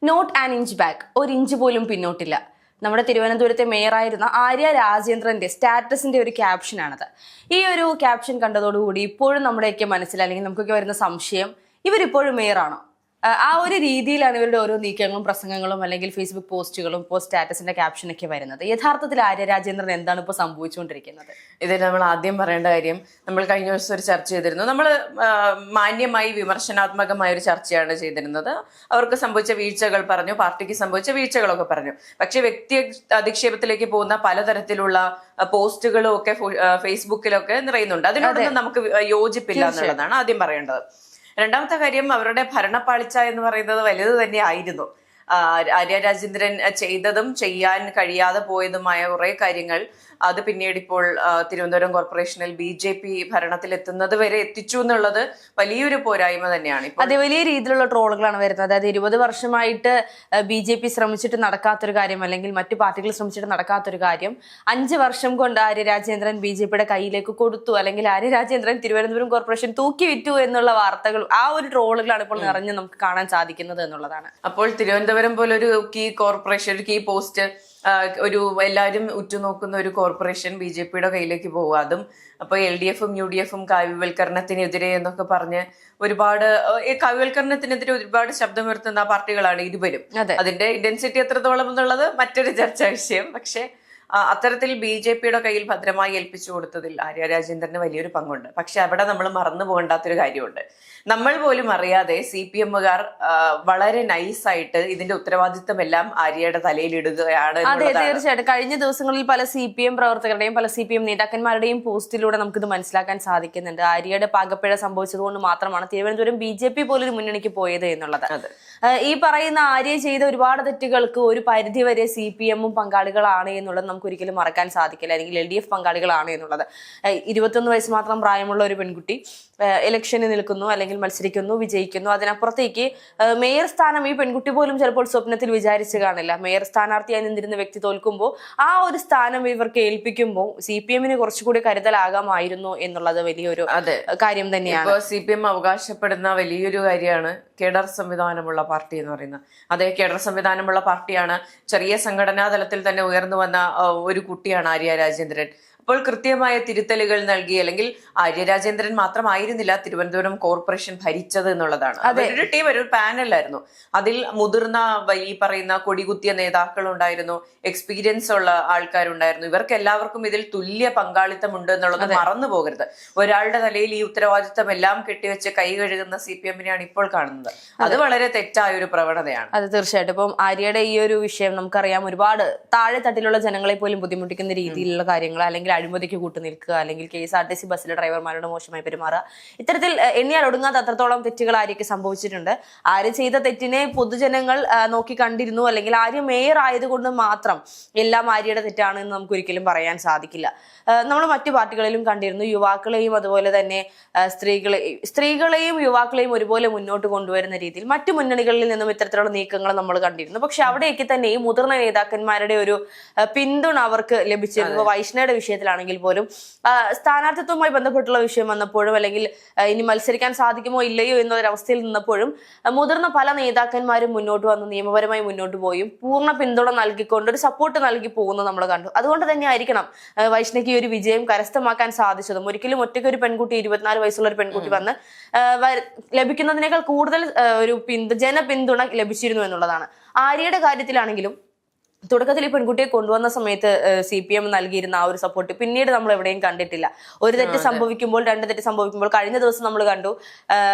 Not an inch back, ഒരു inch പോലും പിന്നോട്ടില്ല. നമ്മുടെ തിരുവനന്തപുരത്തെ മേയറായിരുന്ന ആര്യ രാജേന്ദ്രന്റെ സ്റ്റാറ്റസിന്റെ ഒരു ക്യാപ്ഷനാണത്. ഈ ഒരു ക്യാപ്ഷൻ കണ്ടതോടുകൂടി ഇപ്പോഴും നമ്മുടെയൊക്കെ മനസ്സിൽ, അല്ലെങ്കിൽ നമുക്കൊക്കെ വരുന്ന സംശയം, ഇവരിപ്പോഴും മേയറാണോ? ആ ഒരു രീതിയിലാണ് ഇവരുടെ ഓരോ നീക്കങ്ങളും പ്രസംഗങ്ങളും അല്ലെങ്കിൽ ഫേസ്ബുക്ക് പോസ്റ്റുകളും ഇപ്പോൾ സ്റ്റാറ്റസിന്റെ ക്യാപ്ഷനൊക്കെ വരുന്നത്. യഥാർത്ഥത്തിൽ ആര്യ രാജേന്ദ്രൻ എന്താണ് ഇപ്പോൾ സംഭവിച്ചുകൊണ്ടിരിക്കുന്നത്? ഇതിൽ നമ്മൾ ആദ്യം പറയേണ്ട കാര്യം, നമ്മൾ കഴിഞ്ഞ ദിവസം ഒരു ചർച്ച ചെയ്തിരുന്നു. നമ്മൾ മാന്യമായി വിമർശനാത്മകമായ ഒരു ചർച്ചയാണ് ചെയ്തിരുന്നത്. അവർക്ക് സംഭവിച്ച വീഴ്ചകൾ പറഞ്ഞു, പാർട്ടിക്ക് സംഭവിച്ച വീഴ്ചകളൊക്കെ പറഞ്ഞു. പക്ഷെ വ്യക്തി അധിക്ഷേപത്തിലേക്ക് പോകുന്ന പലതരത്തിലുള്ള പോസ്റ്റുകളും ഒക്കെ ഫേസ്ബുക്കിലൊക്കെ നിറയുന്നുണ്ട്. അതിനോടൊന്നും നമുക്ക് യോജിപ്പില്ല എന്നുള്ളതാണ് ആദ്യം പറയേണ്ടത്. രണ്ടാമത്തെ കാര്യം, അവരുടെ ഭരണപ്പാളിച്ച എന്ന് പറയുന്നത് വലുത് തന്നെ ആയിരുന്നു. ആര്യ രാജേന്ദ്രൻ ചെയ്തതും ചെയ്യാൻ കഴിയാതെ പോയതുമായ കുറെ കാര്യങ്ങൾ അത് പിന്നീട് ഇപ്പോൾ തിരുവനന്തപുരം കോർപ്പറേഷനിൽ BJP ഭരണത്തിൽ എത്തുന്നത് വരെ എത്തിച്ചു എന്നുള്ളത് വലിയൊരു പോരായ്മ തന്നെയാണ്. അതെ, വലിയ രീതിയിലുള്ള ട്രോളുകളാണ് വരുന്നത്. അതായത് 20 വർഷമായിട്ട് BJP ശ്രമിച്ചിട്ട് നടക്കാത്തൊരു കാര്യം, അല്ലെങ്കിൽ മറ്റു പാർട്ടികൾ ശ്രമിച്ചിട്ട് നടക്കാത്തൊരു കാര്യം 5 വർഷം കൊണ്ട് ആര്യ രാജേന്ദ്രൻ BJPയുടെ കയ്യിലേക്ക് കൊടുത്തു, അല്ലെങ്കിൽ ആര്യ രാജേന്ദ്രൻ തിരുവനന്തപുരം കോർപ്പറേഷൻ തൂക്കി വിറ്റു എന്നുള്ള വാർത്തകൾ, ആ ഒരു ട്രോളുകളാണ് ഇപ്പോൾ നിറഞ്ഞ് നമുക്ക് കാണാൻ സാധിക്കുന്നത് എന്നുള്ളതാണ്. അപ്പോൾ തിരുവനന്തപുരം പോലൊരു കീ കോർപ്പറേഷൻ, ഒരു കീ പോസ്റ്റ്, ഒരു എല്ലാവരും ഉറ്റുനോക്കുന്ന ഒരു കോർപ്പറേഷൻ BJPയുടെ കയ്യിലേക്ക് പോകുക, അതും അപ്പൊ LDFും UDFും കാവ്യവൽക്കരണത്തിനെതിരെ എന്നൊക്കെ പറഞ്ഞ് ഒരുപാട് കാവ്യവൽക്കരണത്തിനെതിരെ ഒരുപാട് ശബ്ദമുയർത്തുന്ന പാർട്ടികളാണ് ഇരുവരും. അതിന്റെ ഇന്റൻസിറ്റി എത്രത്തോളം എന്നുള്ളത് മറ്റൊരു ചർച്ചാ വിഷയം. പക്ഷെ അത്തരത്തിൽ BJPയുടെ കയ്യിൽ ഭദ്രമായി ഏൽപ്പിച്ചു കൊടുത്തതിൽ ആര്യ രാജേന്ദ്രന് വലിയൊരു പങ്കുണ്ട്. പക്ഷെ അവിടെ നമ്മൾ മറന്നു പോകേണ്ടാത്തൊരു കാര്യമുണ്ട്. നമ്മൾ പോലും അറിയാതെ CPMകാർ വളരെ നൈസായിട്ട് ഇതിന്റെ ഉത്തരവാദിത്വം എല്ലാം ആര്യയുടെ തലയിലിടുകയാണ്. അതെ, തീർച്ചയായിട്ടും. കഴിഞ്ഞ ദിവസങ്ങളിൽ പല CPM പ്രവർത്തകരുടെയും പല CPM നേതാക്കന്മാരുടെയും പോസ്റ്റിലൂടെ നമുക്കിത് മനസ്സിലാക്കാൻ സാധിക്കുന്നുണ്ട്. ആര്യയുടെ പാകപ്പിഴ സംഭവിച്ചത് കൊണ്ട് മാത്രമാണ് തിരുവനന്തപുരം BJP പോലൊരു മുന്നണിക്ക് പോയത് എന്നുള്ളത്. ഈ പറയുന്ന ആര്യ ചെയ്ത ഒരുപാട് തെറ്റുകൾക്ക് ഒരു പരിധി വരെ CPMും പങ്കാളികളാണ് എന്നുള്ളത് നമുക്ക് ഒരിക്കലും മറക്കാൻ സാധിക്കില്ല, അല്ലെങ്കിൽ LDF പങ്കാളികളാണ് എന്നുള്ളത്. 21 വയസ്സ് മാത്രം പ്രായമുള്ള ഒരു പെൺകുട്ടി ഇലക്ഷന് നിൽക്കുന്നു, അല്ലെങ്കിൽ മത്സരിക്കുന്നു, വിജയിക്കുന്നു. അതിനപ്പുറത്തേക്ക് മേയർ സ്ഥാനം ഈ പെൺകുട്ടി പോലും ചിലപ്പോൾ സ്വപ്നത്തിൽ വിചാരിച്ചു കാണില്ല. മേയർ സ്ഥാനാർത്ഥിയായി നിന്നിരുന്ന വ്യക്തി തോൽക്കുമ്പോൾ ആ ഒരു സ്ഥാനം ഇവർക്ക് ഏൽപ്പിക്കുമ്പോൾ CPMന് കുറച്ചുകൂടി കരുതലാകാമായിരുന്നു എന്നുള്ളത് വലിയൊരു കാര്യം തന്നെയാണ്. CPM അവകാശപ്പെടുന്ന വലിയൊരു കാര്യമാണ് കേഡർ സംവിധാനമുള്ള പാർട്ടി എന്ന് പറയുന്നത്. അതേ കേഡർ സംവിധാനമുള്ള പാർട്ടിയാണ്. ചെറിയ സംഘടനാ തലത്തിൽ തന്നെ ഉയർന്നു വന്ന ഒരു കുട്ടിയാണ് ആര്യ രാജേന്ദ്രൻ. അപ്പോൾ കൃത്യമായ തിരുത്തലുകൾ നൽകി, അല്ലെങ്കിൽ ആര്യ രാജേന്ദ്രൻ മാത്രമായിരുന്നില്ല തിരുവനന്തപുരം കോർപ്പറേഷൻ ഭരിച്ചത് എന്നുള്ളതാണ്. ഒരു ടീം, ഒരു പാനലായിരുന്നു. അതിൽ മുതിർന്ന ഈ പറയുന്ന കൊടികുത്തിയ നേതാക്കളുണ്ടായിരുന്നു, എക്സ്പീരിയൻസ് ഉള്ള ആൾക്കാരുണ്ടായിരുന്നു. ഇവർക്ക് എല്ലാവർക്കും ഇതിൽ തുല്യ പങ്കാളിത്തമുണ്ട് എന്നുള്ളത് മറന്നു പോകരുത്. ഒരാളുടെ തലയിൽ ഈ ഉത്തരവാദിത്തം എല്ലാം കെട്ടിവെച്ച് കൈ കഴുകുന്ന CPMനെയാണ് ഇപ്പോൾ കാണുന്നത്. അത് വളരെ തെറ്റായ ഒരു പ്രവണതയാണ്. അത് തീർച്ചയായിട്ടും. ഇപ്പം ആര്യയുടെ ഈ ഒരു വിഷയം നമുക്കറിയാം, ഒരുപാട് താഴെ തട്ടിലുള്ള ജനങ്ങളെ പോലും ബുദ്ധിമുട്ടിക്കുന്ന രീതിയിലുള്ള കാര്യങ്ങൾ, അല്ലെങ്കിൽ അഴിമതിക്ക് കൂട്ടുനിൽക്കുക, അല്ലെങ്കിൽ KSRTC ബസ്സിലെ ഡ്രൈവർമാരോട് മോശമായി പെരുമാറുക, ഇത്തരത്തിൽ എണ്ണിയാൽ ഒടുങ്ങാത്ത അത്രത്തോളം തെറ്റുകൾ ആര്യക്ക് സംഭവിച്ചിട്ടുണ്ട്. ആര്യ ചെയ്ത തെറ്റിനെ പൊതുജനങ്ങൾ നോക്കി കണ്ടിരുന്നു, അല്ലെങ്കിൽ ആര്യ മേയർ ആയതുകൊണ്ട് മാത്രം എല്ലാം ആര്യയുടെ തെറ്റാണ് എന്ന് നമുക്ക് ഒരിക്കലും പറയാൻ സാധിക്കില്ല. നമ്മൾ മറ്റു പാർട്ടികളിലും കണ്ടിരുന്നു, യുവാക്കളെയും അതുപോലെ തന്നെ സ്ത്രീകളെയും യുവാക്കളെയും ഒരുപോലെ മുന്നോട്ട് കൊണ്ടുവരുന്ന രീതിയിൽ മറ്റു മുന്നണികളിൽ നിന്നും ഇത്തരത്തിലുള്ള നീക്കങ്ങൾ നമ്മൾ കണ്ടിരുന്നു. പക്ഷെ അവിടെയൊക്കെ തന്നെ ഈ മുതിർന്ന നേതാക്കന്മാരുടെ ഒരു പിന്തുണ അവർക്ക് ലഭിച്ചിരുന്നു. വൈഷ്ണയുടെ വിഷയത്തിലാണെങ്കിൽ പോലും സ്ഥാനാർത്ഥിത്വവുമായി ബന്ധപ്പെട്ടുള്ള വിഷയം വന്നപ്പോഴും, അല്ലെങ്കിൽ ഇനി മത്സരിക്കാൻ സാധിക്കുമോ ഇല്ലയോ എന്നൊരവസ്ഥയിൽ നിന്നപ്പോഴും മുതിർന്ന പല നേതാക്കന്മാരും മുന്നോട്ട് വന്ന് നിയമപരമായി മുന്നോട്ട് പോയും പൂർണ്ണ പിന്തുണ നൽകിക്കൊണ്ട് ഒരു സപ്പോർട്ട് നൽകി പോകുന്നത് നമ്മൾ കണ്ടു. അതുകൊണ്ട് തന്നെ ആയിരിക്കണം വൈഷ്ണയ്ക്ക് ഈ ഒരു വിജയം കരസ്ഥമാക്കാൻ സാധിച്ചതും. ഒരിക്കലും ഒറ്റയ്ക്ക് ഒരു പെൺകുട്ടി, 24 വയസ്സുള്ള ഒരു പെൺകുട്ടി വന്ന് ലഭിക്കുന്നതിനേക്കാൾ കൂടുതൽ ഒരു ജനപിന്തുണ ലഭിച്ചിരുന്നു എന്നുള്ളതാണ്. ആര്യയുടെ കാര്യത്തിലാണെങ്കിലും തുടക്കത്തിൽ ഈ പെൺകുട്ടിയെ കൊണ്ടുവന്ന സമയത്ത് CPM നൽകിയിരുന്ന ആ ഒരു സപ്പോർട്ട് പിന്നീട് നമ്മൾ എവിടെയും കണ്ടിട്ടില്ല. ഒരു തെറ്റ് സംഭവിക്കുമ്പോൾ, 2 തെറ്റ് സംഭവിക്കുമ്പോൾ, കഴിഞ്ഞ ദിവസം നമ്മൾ കണ്ടു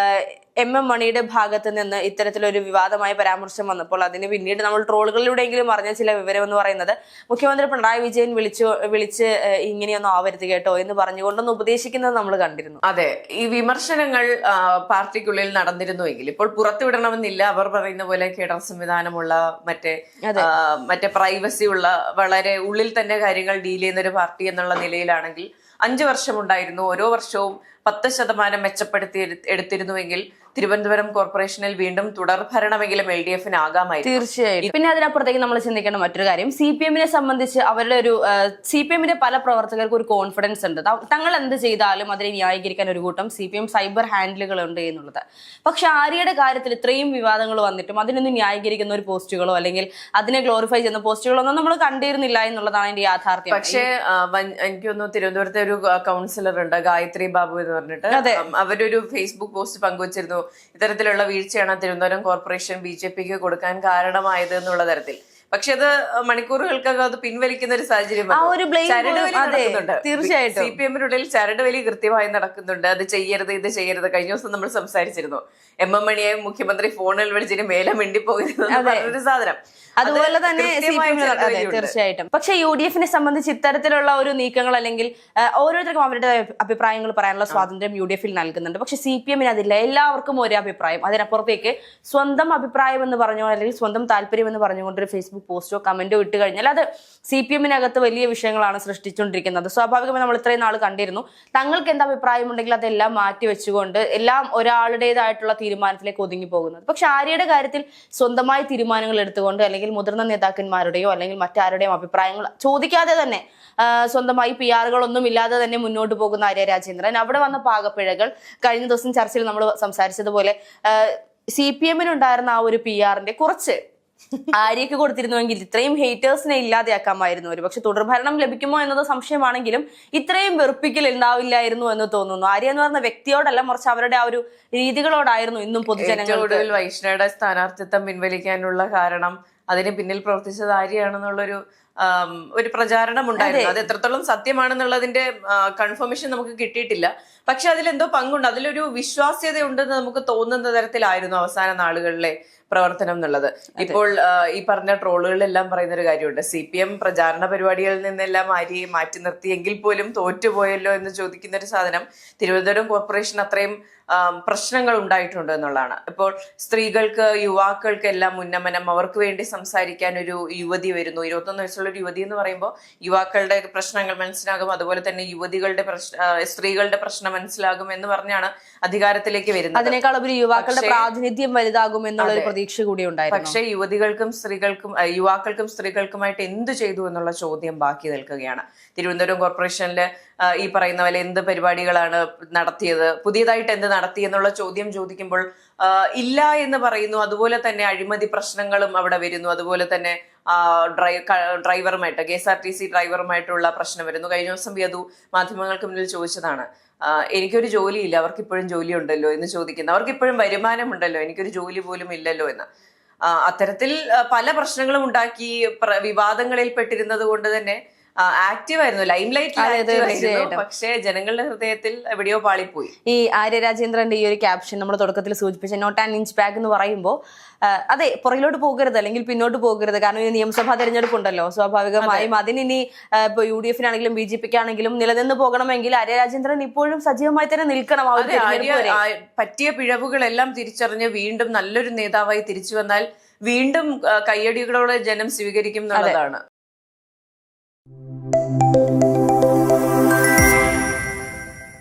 MM മണിയുടെ ഭാഗത്ത് നിന്ന് ഇത്തരത്തിലൊരു വിവാദമായ പരാമർശം വന്നപ്പോൾ അതിന് പിന്നീട് നമ്മൾ ട്രോളുകളിലൂടെയെങ്കിലും അറിഞ്ഞ ചില വിവരം എന്ന് പറയുന്നത്, മുഖ്യമന്ത്രി പിണറായി വിജയൻ വിളിച്ച് ഇങ്ങനെയൊന്നും ആവരുത് കേട്ടോ എന്ന് പറഞ്ഞുകൊണ്ടൊന്ന് ഉപദേശിക്കുന്നത് നമ്മൾ കണ്ടിരുന്നു. അതെ, ഈ വിമർശനങ്ങൾ പാർട്ടിക്കുള്ളിൽ നടന്നിരുന്നുവെങ്കിൽ ഇപ്പോൾ പുറത്തുവിടണമെന്നില്ല. അവർ പറയുന്ന പോലെ കേഡർ സംവിധാനമുള്ള മറ്റേ പ്രൈവസി ഉള്ള, വളരെ ഉള്ളിൽ തന്നെ കാര്യങ്ങൾ ഡീൽ ചെയ്യുന്ന ഒരു പാർട്ടി എന്നുള്ള നിലയിലാണെങ്കിൽ 5 വർഷം ഉണ്ടായിരുന്നു. ഓരോ വർഷവും 10% മെച്ചപ്പെടുത്തി എടുത്തിരുന്നുവെങ്കിൽ തിരുവനന്തപുരം കോർപ്പറേഷനിൽ വീണ്ടും തുടർഭരണമെങ്കിലും LDF-ന് ആകാമായിരുന്നു. തീർച്ചയായും. പിന്നെ അതിനപ്പുറത്തേക്ക് നമ്മൾ ചിന്തിക്കേണ്ട മറ്റൊരു കാര്യം, CPM-നെ സംബന്ധിച്ച് അവരുടെ ഒരു CPM-ന്റെ പല പ്രവർത്തകർക്ക് ഒരു കോൺഫിഡൻസ് ഉണ്ട്. തങ്ങൾ എന്ത് ചെയ്താലും അതിനെ ന്യായീകരിക്കാൻ ഒരു കൂട്ടം CPM സൈബർ ഹാൻഡിലുകൾ ഉണ്ട് എന്നുള്ളത്. പക്ഷെ ആര്യയുടെ കാര്യത്തിൽ ഇത്രയും വിവാദങ്ങൾ വന്നിട്ടും അതിനൊന്നും ന്യായീകരിക്കുന്ന ഒരു പോസ്റ്റുകളോ അല്ലെങ്കിൽ അതിനെ ഗ്ലോറിഫൈ ചെയ്യുന്ന പോസ്റ്റുകളോ ഒന്നും നമ്മൾ കണ്ടിരുന്നില്ല എന്നുള്ളതാണ് അതിന്റെ യാഥാർത്ഥ്യം. പക്ഷേ എനിക്കൊന്നു തിരുവനന്തപുരത്തെ ഒരു കൗൺസിലർ ഉണ്ട്, ഗായത്രി ബാബു എന്ന് പറഞ്ഞിട്ട്, അവരൊരു ഫേസ്ബുക്ക് പോസ്റ്റ് പങ്കുവച്ചിരുന്നു. ഇത്തരത്തിലുള്ള വീഴ്ചയാണ് തിരുവനന്തപുരം കോർപ്പറേഷൻ BJP-ക്ക് കൊടുക്കാൻ കാരണമായത് എന്നുള്ള തരത്തിൽ. പക്ഷെ അത് മണിക്കൂറുകൾക്കകം അത് പിൻവലിക്കുന്ന ഒരു സാഹചര്യം തീർച്ചയായിട്ടും CPM-നുള്ളിൽ ചരടുവലി കൃത്യമായി നടക്കുന്നുണ്ട്. അത് ചെയ്യരുത്, ഇത് ചെയ്യരുത്. കഴിഞ്ഞ ദിവസം നമ്മൾ സംസാരിച്ചിരുന്നു, MM മണിയെ മുഖ്യമന്ത്രി ഫോണിൽ വിളിച്ചിട്ട് മേലെ മിണ്ടിപ്പോകുന്നൊരു സാധനം. അതുപോലെ തന്നെ തീർച്ചയായിട്ടും. പക്ഷെ UDF-നെ സംബന്ധിച്ച് ഇത്തരത്തിലുള്ള ഒരു നീക്കങ്ങൾ അല്ലെങ്കിൽ ഓരോരുത്തർക്കും അവരുടെ അഭിപ്രായങ്ങൾ പറയാനുള്ള സ്വാതന്ത്ര്യം UDF-ൽ നൽകുന്നുണ്ട്. പക്ഷെ CPM-ന് അതില്ല. എല്ലാവർക്കും ഒരേ അഭിപ്രായം. അതിനപ്പുറത്തേക്ക് സ്വന്തം അഭിപ്രായം എന്ന് പറഞ്ഞോ അല്ലെങ്കിൽ സ്വന്തം താല്പര്യം എന്ന് പറഞ്ഞുകൊണ്ട് ഒരു ഫേസ്ബുക്ക് പോസ്റ്റോ കമന്റോ ഇട്ട് കഴിഞ്ഞാൽ അത് CPM-നകത്ത് വലിയ വിഷയങ്ങളാണ് സൃഷ്ടിച്ചുകൊണ്ടിരിക്കുന്നത്. സ്വാഭാവികമായി നമ്മൾ ഇത്രയും നാൾ കണ്ടിരുന്നു, തങ്ങൾക്ക് എന്താ അഭിപ്രായം ഉണ്ടെങ്കിൽ അതെല്ലാം മാറ്റി വെച്ചുകൊണ്ട് എല്ലാം ഒരാളുടേതായിട്ടുള്ള തീരുമാനത്തിലേക്ക് ഒതുങ്ങി പോകുന്നത്. പക്ഷെ ആര്യയുടെ കാര്യത്തിൽ സ്വന്തമായി തീരുമാനങ്ങൾ എടുത്തുകൊണ്ട് അല്ലെങ്കിൽ മുതിർന്ന നേതാക്കന്മാരുടെയോ അല്ലെങ്കിൽ മറ്റാരുടെയും അഭിപ്രായങ്ങൾ ചോദിക്കാതെ തന്നെ സ്വന്തമായി PR-കളൊന്നും ഇല്ലാതെ തന്നെ മുന്നോട്ട് പോകുന്ന ആര്യ രാജേന്ദ്രൻ, അവിടെ വന്ന പാകപ്പിഴകൾ കഴിഞ്ഞ ദിവസം ചർച്ചയിൽ നമ്മൾ സംസാരിച്ചതുപോലെ CPM-നുണ്ടായിരുന്ന ആ ഒരു PR-ന്റെ കുറച്ച് ആര്യക്ക് കൊടുത്തിരുന്നുവെങ്കിൽ ഇത്രയും ഹേറ്റേഴ്സിനെ ഇല്ലാതെയാക്കാമായിരുന്നു. ഒരു പക്ഷെ തുടർഭരണം ലഭിക്കുമോ എന്നത് സംശയമാണെങ്കിലും ഇത്രയും വെറുപ്പിക്കൽ ഉണ്ടാവില്ലായിരുന്നു എന്ന് തോന്നുന്നു. ആര്യ എന്ന് പറഞ്ഞ വ്യക്തിയോടല്ല, മറിച്ച് അവരുടെ ആ ഒരു രീതികളോടായിരുന്നു ഇന്നും പൊതുജനങ്ങൾക്ക്. വൈഷ്ണയുടെ സ്ഥാനാർത്ഥിത്വം പിൻവലിക്കാനുള്ള കാരണം അതിന് പിന്നിൽ പ്രവർത്തിച്ചത് ആര്യയാണെന്നുള്ളൊരു ഒരു പ്രചാരണം ഉണ്ടായിരുന്നു. അത് എത്രത്തോളം സത്യമാണെന്നുള്ളതിന്റെ കൺഫർമേഷൻ നമുക്ക് കിട്ടിയിട്ടില്ല. പക്ഷെ അതിലെന്തോ പങ്കുണ്ട്, അതിലൊരു വിശ്വാസ്യത ഉണ്ടെന്ന് നമുക്ക് തോന്നുന്ന തരത്തിലായിരുന്നു അവസാന നാളുകളിലെ പ്രവർത്തനം എന്നുള്ളത്. ഇപ്പോൾ ഈ പറഞ്ഞ ട്രോളുകളിലെല്ലാം പറയുന്ന ഒരു കാര്യമുണ്ട്, CPM പ്രചാരണ പരിപാടികളിൽ നിന്നെല്ലാം ആര്യയെ മാറ്റി നിർത്തിയെങ്കിൽ പോലും തോറ്റുപോയല്ലോ എന്ന് ചോദിക്കുന്ന ഒരു സാധനം തിരുവനന്തപുരം കോർപ്പറേഷൻ അത്രയും പ്രശ്നങ്ങൾ ഉണ്ടായിട്ടുണ്ട് എന്നുള്ളതാണ്. ഇപ്പോൾ സ്ത്രീകൾക്ക്, യുവാക്കൾക്ക് എല്ലാം ഉന്നമനം, അവർക്ക് വേണ്ടി സംസാരിക്കാൻ ഒരു യുവതി വരുന്നു. 21 വയസ്സുള്ള ഒരു യുവതി എന്ന് പറയുമ്പോൾ യുവാക്കളുടെ പ്രശ്നങ്ങൾ മനസ്സിലാകും, അതുപോലെ തന്നെ യുവതികളുടെ സ്ത്രീകളുടെ പ്രശ്നം മനസ്സിലാകും എന്ന് പറഞ്ഞാണ് അധികാരത്തിലേക്ക് വരുന്നത്. അതിനേക്കാൾ ഉപരി യുവാക്കളുടെ പ്രാതിനിധ്യം വലുതാകും എന്നുള്ള ഒരു പ്രതീക്ഷ കൂടി ഉണ്ടായിരുന്നു. പക്ഷേ യുവാക്കൾക്കും സ്ത്രീകൾക്കുമായിട്ട് എന്ത് ചെയ്തു എന്നുള്ള ചോദ്യം ബാക്കി നിൽക്കുകയാണ്. തിരുവനന്തപുരം കോർപ്പറേഷനില് ഈ പറയുന്ന പോലെ എന്ത് പരിപാടികളാണ് നടത്തിയത്, പുതിയതായിട്ട് എന്ത് നടത്തി എന്നുള്ള ചോദ്യം ചോദിക്കുമ്പോൾ ഇല്ല എന്ന് പറയുന്നു. അതുപോലെ തന്നെ അഴിമതി പ്രശ്നങ്ങളും അവിടെ വരുന്നു. അതുപോലെ തന്നെ ഡ്രൈവറുമായിട്ട് KSRTC ഡ്രൈവറുമായിട്ടുള്ള പ്രശ്നം വരുന്നു. കഴിഞ്ഞ ദിവസം യദു മാധ്യമങ്ങൾക്ക് മുന്നിൽ ചോദിച്ചതാണ്, എനിക്കൊരു ജോലിയില്ല, അവർക്കിപ്പോഴും ജോലി ഉണ്ടല്ലോ എന്ന് ചോദിക്കുന്നു. അവർക്കിപ്പോഴും വരുമാനമുണ്ടല്ലോ, എനിക്കൊരു ജോലി പോലും ഇല്ലല്ലോ എന്ന്. അത്തരത്തിൽ പല പ്രശ്നങ്ങളും ഉണ്ടാക്കി വിവാദങ്ങളിൽ പെട്ടിരുന്നത് കൊണ്ട് തന്നെ ആക്റ്റീവായിരുന്നു, ലൈം ലൈറ്റിലായിരുന്നു. പക്ഷേ ജനങ്ങളുടെ ഹൃദയത്തിൽ എവിടെയോ പാളിപ്പോയി. ഈ ആര്യ രാജേന്ദ്രന്റെ ഈ ഒരു ക്യാപ്ഷൻ നമ്മൾ തുടക്കത്തിൽ സൂചിപ്പിച്ച നോട്ട് ആൻ ഇഞ്ച് ബാഗ് എന്ന് പറയുമ്പോൾ അതെ, പുറകിലോട്ട് പോകരുത് അല്ലെങ്കിൽ പിന്നോട്ട് പോകരുത്. കാരണം ഈ നിയമസഭാ തെരഞ്ഞെടുപ്പ് ഉണ്ടല്ലോ, സ്വാഭാവികമായും അതിനി ഇപ്പൊ UDF-നാണെങ്കിലും BJP-ക്കാണെങ്കിലും നിലനിന്ന് പോകണമെങ്കിൽ ആര്യ രാജേന്ദ്രൻ ഇപ്പോഴും സജീവമായി തന്നെ നിൽക്കണം. പറ്റിയ പിഴവുകളെല്ലാം തിരിച്ചറിഞ്ഞ് വീണ്ടും നല്ലൊരു നേതാവായി തിരിച്ചു വന്നാൽ വീണ്ടും കയ്യടികളോടെ ജനം സ്വീകരിക്കും എന്നുള്ളതാണ്.